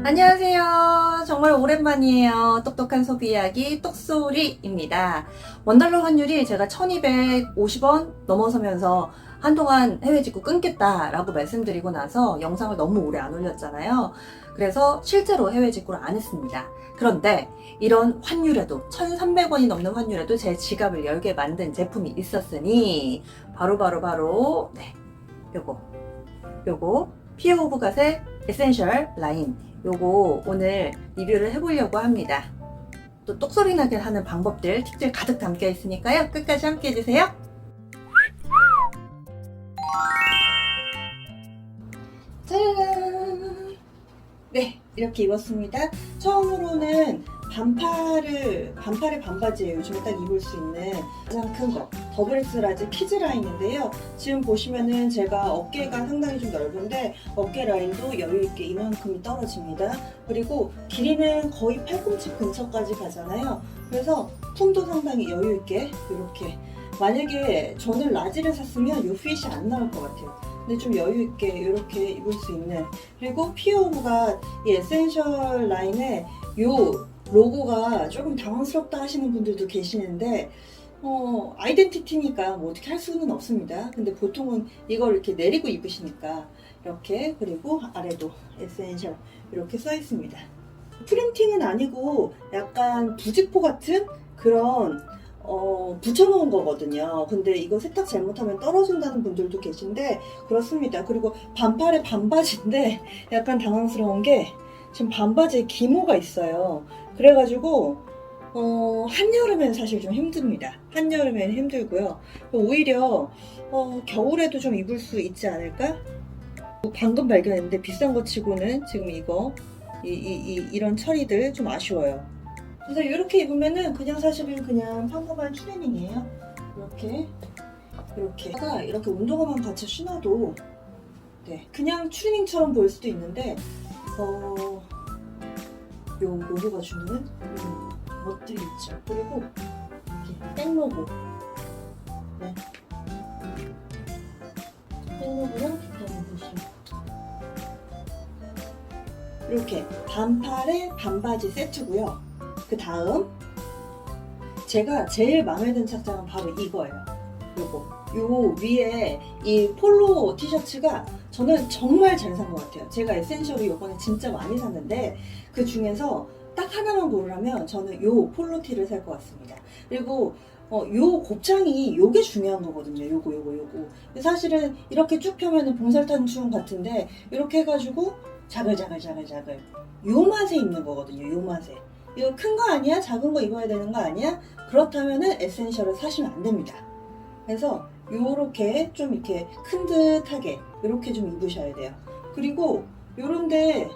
안녕하세요. 정말 오랜만이에요. 똑똑한 소비 이야기 똑소리입니다. 원달러 환율이 제가 1250원 넘어서면서 한동안 해외 직구 끊겠다라고 말씀드리고 나서 영상을 너무 오래 안 올렸잖아요. 그래서 실제로 해외 직구를 안 했습니다. 그런데 이런 환율에도 1300원이 넘는 환율에도 제 지갑을 열게 만든 제품이 있었으니 바로 네, 요거 피어 오브 갓의 에센셜 라인 요거 오늘 리뷰를 해보려고 합니다. 또 똑소리 나게 하는 방법들, 팁들 가득 담겨 있으니까요. 끝까지 함께 해주세요. 짜라란! 네, 이렇게 입었습니다. 처음으로는 반팔에 반바지예요. 요즘에 딱 입을 수 있는 가장 큰 거. 더블 X 라지 키즈 라인인데요. 지금 보시면은 제가 어깨가 상당히 좀 넓은데 어깨 라인도 여유있게 이만큼이 떨어집니다. 그리고 길이는 거의 팔꿈치 근처까지 가잖아요. 그래서 품도 상당히 여유있게 이렇게, 만약에 저는 라지를 샀으면 이 핏이 안 나올 것 같아요. 근데 좀 여유있게 이렇게 입을 수 있는, 그리고 피어 오브 갓 이 에센셜 라인에 요 로고가 조금 당황스럽다 하시는 분들도 계시는데 아이덴티티니까 뭐 어떻게 할 수는 없습니다. 근데 보통은 이걸 이렇게 내리고 입으시니까 이렇게, 그리고 아래도 에센셜 이렇게 써 있습니다. 프린팅은 아니고 약간 부직포 같은 그런 붙여놓은 거거든요. 근데 이거 세탁 잘못하면 떨어진다는 분들도 계신데 그렇습니다. 그리고 반팔에 반바지인데 약간 당황스러운 게 지금 반바지에 기모가 있어요. 그래가지고 한여름엔 사실 좀 힘듭니다. 한여름엔 힘들고요. 오히려 겨울에도 좀 입을 수 있지 않을까? 방금 발견했는데 비싼 거 치고는 지금 이런 처리들 좀 아쉬워요. 그래서 이렇게 입으면은 그냥 사실은 그냥 평범한 트레이닝이에요. 이렇게 운동화만 같이 신어도 네, 그냥 트레이닝처럼 보일 수도 있는데 요 로고가 주는 멋들이 있죠. 그리고 이렇게 백로고, 네, 백로고랑 그다음에 보시면 이렇게 반팔에 반바지 세트고요. 그 다음 제가 제일 마음에 드는 착장은 바로 이거예요. 요 위에 이 폴로 티셔츠가 저는 정말 잘 산 것 같아요. 제가 에센셜을 요번에 진짜 많이 샀는데 그 중에서 딱 하나만 고르라면 저는 요 폴로티를 살 것 같습니다. 그리고 요 곱창이 요게 중요한 거거든요. 요거. 사실은 이렇게 쭉 펴면은 봉살탄충 같은데 이렇게 해가지고 자글자글 요 맛에 입는 거거든요. 요 맛에. 이거 큰 거 아니야? 작은 거 입어야 되는 거 아니야? 그렇다면은 에센셜을 사시면 안 됩니다. 그래서 요렇게 좀 이렇게 큰 듯하게 이렇게 좀 입으셔야 돼요. 그리고 요런데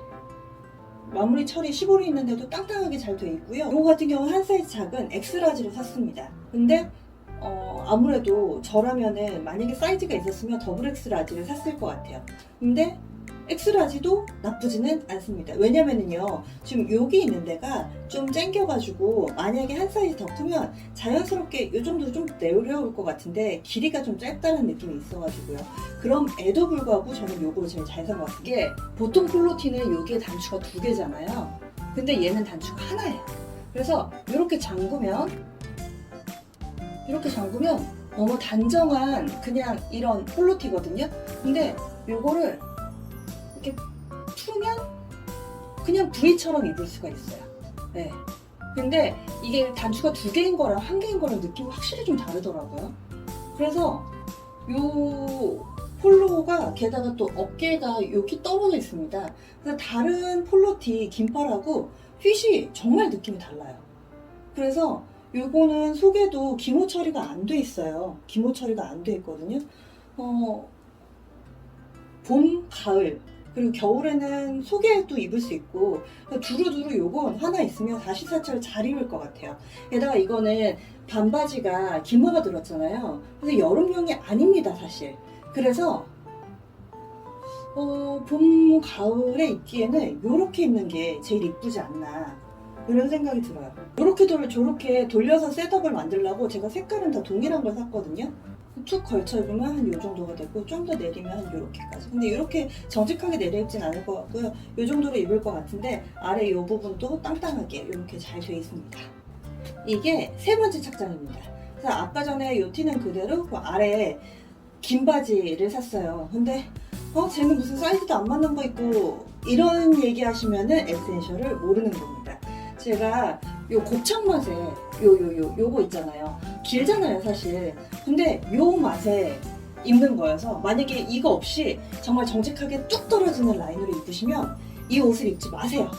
마무리 처리 시볼이 있는데도 땅땅하게 잘 되어 있고요. 요거 같은 경우는 한 사이즈 작은 엑스라지로 샀습니다. 근데 아무래도 저라면은 만약에 사이즈가 있었으면 더블 엑스라지를 샀을 것 같아요. 근데 엑스라지도 나쁘지는 않습니다. 왜냐면은요, 지금 여기 있는 데가 좀 쨍겨가지고 만약에 한 사이즈 더 크면 자연스럽게 이 정도 좀 내려올 것 같은데 길이가 좀 짧다는 느낌이 있어가지고요. 그럼에도 불구하고 저는 요거 제일 잘 산 것 같은 게, 보통 폴로티는 여기에 단추가 2개잖아요. 근데 얘는 단추가 하나예요. 그래서 이렇게 잠그면 너무 단정한 그냥 이런 폴로티거든요. 근데 요거를 이렇게 풀면 그냥 V처럼 입을 수가 있어요. 네. 근데 이게 단추가 2개인 거랑 1개인 거랑 느낌이 확실히 좀 다르더라고요. 그래서 요 폴로가 게다가 또 어깨가 여기 떨어져 있습니다. 그래서 다른 폴로티 긴팔하고 핏이 정말 느낌이 달라요. 그래서 요거는 속에도 기모 처리가 안 돼 있어요. 기모 처리가 안 돼 있거든요. 봄, 가을, 그리고 겨울에는 속에도 입을 수 있고, 두루두루 요건 하나 있으면 24철 잘 입을 것 같아요. 게다가 이거는 반바지가 기모가 들었잖아요. 그래서 여름용이 아닙니다, 사실. 그래서 봄, 가을에 입기에는 요렇게 입는 게 제일 이쁘지 않나, 이런 생각이 들어요. 저렇게 돌려서 셋업을 만들려고 제가 색깔은 다 동일한 걸 샀거든요. 툭 걸쳐 입으면 한 요 정도가 되고 좀 더 내리면 한 요렇게까지. 근데 이렇게 정직하게 내려입진 않을 것 같고요. 요 정도로 입을 것 같은데 아래 요 부분도 땅땅하게 이렇게 잘 되어 있습니다. 이게 세 번째 착장입니다. 그래서 아까 전에 요 티는 그대로 그 아래에 긴 바지를 샀어요. 근데 쟤는 무슨 사이즈도 안 맞는 거 입고 이런 얘기 하시면은 에센셜을 모르는 겁니다. 제가 요 곱창 맛에 요거 있잖아요. 길잖아요, 사실. 근데 요 맛에 입는 거여서 만약에 이거 없이 정말 정직하게 뚝 떨어지는 라인으로 입으시면 이 옷을 입지 마세요.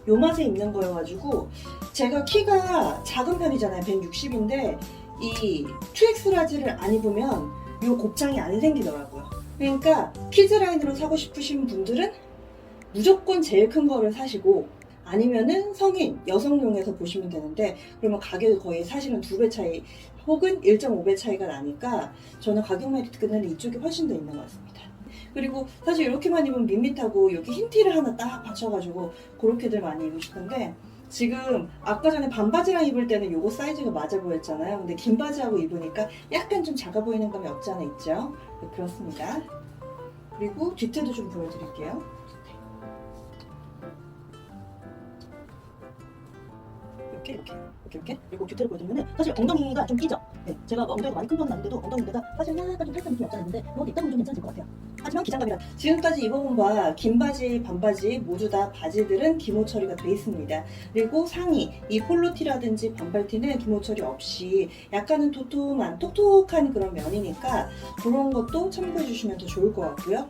요 맛에 입는 거여가지고 제가 키가 작은 편이잖아요. 160인데 이 2X 라지를 안 입으면 요 곱창이 안 생기더라고요. 그러니까 키즈 라인으로 사고 싶으신 분들은 무조건 제일 큰 거를 사시고 아니면은 성인 여성용에서 보시면 되는데 그러면 가격이 거의 사실은 2배 차이 혹은 1.5배 차이가 나니까 저는 가격 메리트는 이쪽이 훨씬 더 있는 것 같습니다. 그리고 사실 이렇게만 입으면 밋밋하고 여기 흰 티를 하나 딱 받쳐가지고 그렇게들 많이 입으실 건데 지금 아까 전에 반바지랑 입을 때는 요거 사이즈가 맞아 보였잖아요. 근데 긴 바지하고 입으니까 약간 좀 작아 보이는 감이 없지 않아 있죠? 네, 그렇습니다. 그리고 뒤태도 좀 보여드릴게요. 이렇게 그리고 뒤태를 보여드리면 사실 엉덩이가 좀 끼죠. 네, 제가 엉덩이가 많이 큰 편은 아닌데도 엉덩이가 사실 약간 좀 탈탈 느낌이 없잖아요. 근데 이것도 입다 보면 좀 괜찮을 것 같아요. 하지만 기장감이라 지금까지 입어본 바 긴 바지, 반바지 모두 다 바지들은 기모 처리가 돼 있습니다. 그리고 상의, 이 폴로티라든지 반팔티는 기모 처리 없이 약간은 도톰한 톡톡한 그런 면이니까 그런 것도 참고해 주시면 더 좋을 것 같고요.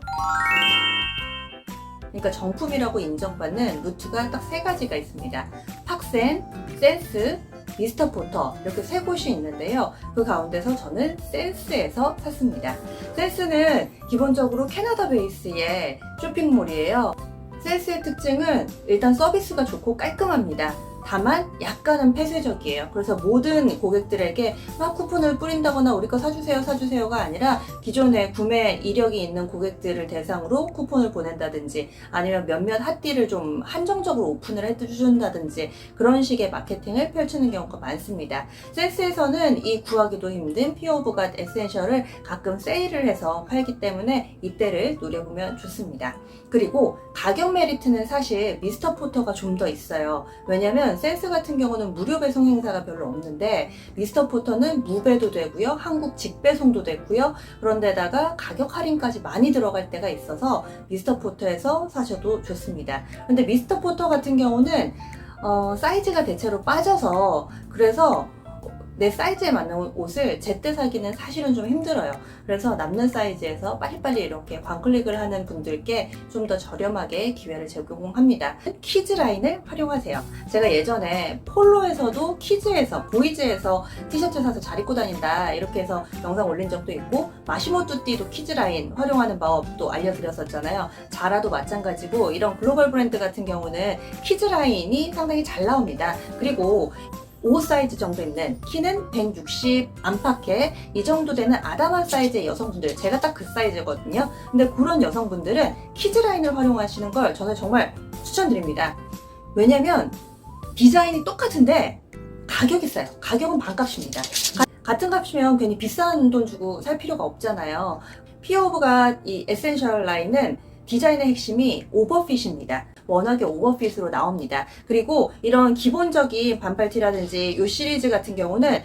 그러니까 정품이라고 인정받는 루트가 딱 세 가지가 있습니다. 팍센, 센스, 미스터 포터 이렇게 세 곳이 있는데요. 그 가운데서 저는 센스에서 샀습니다. 센스는 기본적으로 캐나다 베이스의 쇼핑몰이에요. 센스의 특징은 일단 서비스가 좋고 깔끔합니다. 다만 약간은 폐쇄적이에요. 그래서 모든 고객들에게 막 쿠폰을 뿌린다거나 우리 거 사주세요가 아니라 기존에 구매 이력이 있는 고객들을 대상으로 쿠폰을 보낸다든지 아니면 몇몇 핫딜을 좀 한정적으로 오픈을 해준다든지 그런 식의 마케팅을 펼치는 경우가 많습니다. 센스에서는 이 구하기도 힘든 피어 오브 갓 에센셜을 가끔 세일을 해서 팔기 때문에 이때를 노려보면 좋습니다. 그리고 가격 메리트는 사실 미스터 포터가 좀 더 있어요. 왜냐면 센스 같은 경우는 무료 배송 행사가 별로 없는데 미스터 포터는 무배도 되고요. 한국 직배송도 되고요. 그런데다가 가격 할인까지 많이 들어갈 때가 있어서 미스터 포터에서 사셔도 좋습니다. 근데 미스터 포터 같은 경우는 사이즈가 대체로 빠져서 그래서 내 사이즈에 맞는 옷을 제때 사기는 사실은 좀 힘들어요. 그래서 남는 사이즈에서 빨리빨리 이렇게 광클릭을 하는 분들께 좀 더 저렴하게 기회를 제공합니다. 키즈 라인을 활용하세요. 제가 예전에 폴로에서도 키즈에서, 보이즈에서 티셔츠 사서 잘 입고 다닌다 이렇게 해서 영상 올린 적도 있고 마시모 뚜띠도 키즈 라인 활용하는 방법도 알려드렸었잖아요. 자라도 마찬가지고 이런 글로벌 브랜드 같은 경우는 키즈 라인이 상당히 잘 나옵니다. 그리고 5 사이즈 정도 있는 키는 160 안팎의 이 정도 되는 아담한 사이즈의 여성분들 제가 딱 그 사이즈거든요. 근데 그런 여성분들은 키즈 라인을 활용하시는 걸 저는 정말 추천드립니다. 왜냐면 디자인이 똑같은데 가격이 싸요. 가격은 반값입니다. 같은 값이면 괜히 비싼 돈 주고 살 필요가 없잖아요. 피어 오브 갓 이 에센셜 라인은 디자인의 핵심이 오버핏입니다. 워낙에 오버핏으로 나옵니다. 그리고 이런 기본적인 반팔티라든지 이 시리즈 같은 경우는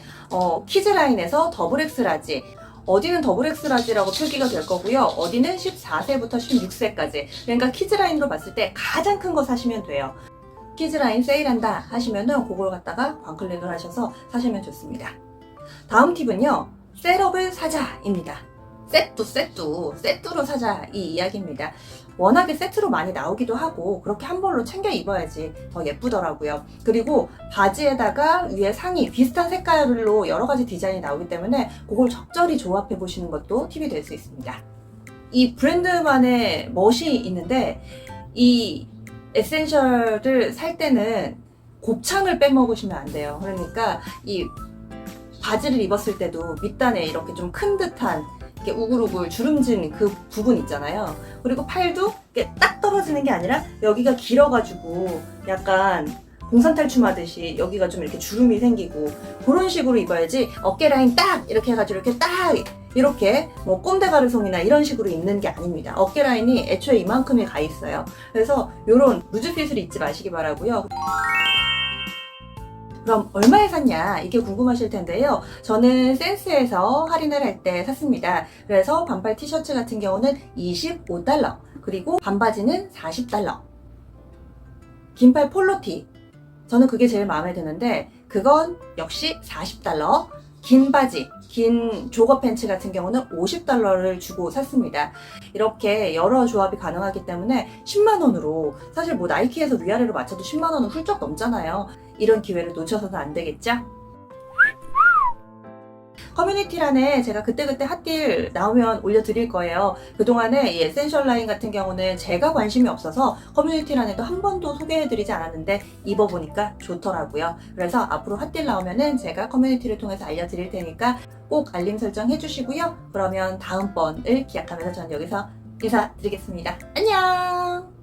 키즈 라인에서 더블 X 라지 어디는 더블 X 라지라고 표기가 될 거고요. 어디는 14세부터 16세까지 그러니까 키즈 라인으로 봤을 때 가장 큰 거 사시면 돼요. 키즈 라인 세일한다 하시면은 그걸 갖다가 광클릭을 하셔서 사시면 좋습니다. 다음 팁은요. 셋업을 사자입니다. 세트로 사자 이 이야기입니다. 워낙에 세트로 많이 나오기도 하고 그렇게 한 벌로 챙겨 입어야지 더 예쁘더라고요. 그리고 바지에다가 위에 상의 비슷한 색깔로 여러 가지 디자인이 나오기 때문에 그걸 적절히 조합해 보시는 것도 팁이 될 수 있습니다. 이 브랜드만의 멋이 있는데 이 에센셜을 살 때는 곱창을 빼먹으시면 안 돼요. 그러니까 이 바지를 입었을 때도 밑단에 이렇게 좀 큰 듯한 이렇게 우글우글 주름진 그 부분 있잖아요. 그리고 팔도 이렇게 딱 떨어지는 게 아니라 여기가 길어가지고 약간 봉산 탈춤하듯이 여기가 좀 이렇게 주름이 생기고 그런 식으로 입어야지 어깨 라인 딱 이렇게 해가지고 이렇게 딱 이렇게 뭐 꼼데가르송이나 이런 식으로 입는 게 아닙니다. 어깨 라인이 애초에 이만큼이 가 있어요. 그래서 이런 루즈핏을 입지 마시기 바라고요. 그럼 얼마에 샀냐 이게 궁금하실 텐데요. 저는 센스에서 할인을 할 때 샀습니다. 그래서 반팔 티셔츠 같은 경우는 25달러, 그리고 반바지는 40달러, 긴팔 폴로티 저는 그게 제일 마음에 드는데 그건 역시 40달러, 긴 바지, 긴 조거 팬츠 같은 경우는 50달러를 주고 샀습니다. 이렇게 여러 조합이 가능하기 때문에 10만 원으로, 사실 뭐 나이키에서 위아래로 맞춰도 10만 원은 훌쩍 넘잖아요. 이런 기회를 놓쳐서는 안 되겠죠? 커뮤니티란에 제가 그때그때 핫딜 나오면 올려드릴 거예요. 그동안에 이 에센셜 라인 같은 경우는 제가 관심이 없어서 커뮤니티란에도 한 번도 소개해드리지 않았는데 입어보니까 좋더라고요. 그래서 앞으로 핫딜 나오면은 제가 커뮤니티를 통해서 알려드릴 테니까 꼭 알림 설정 해주시고요. 그러면 다음번을 기약하면서 저는 여기서 인사드리겠습니다. 안녕!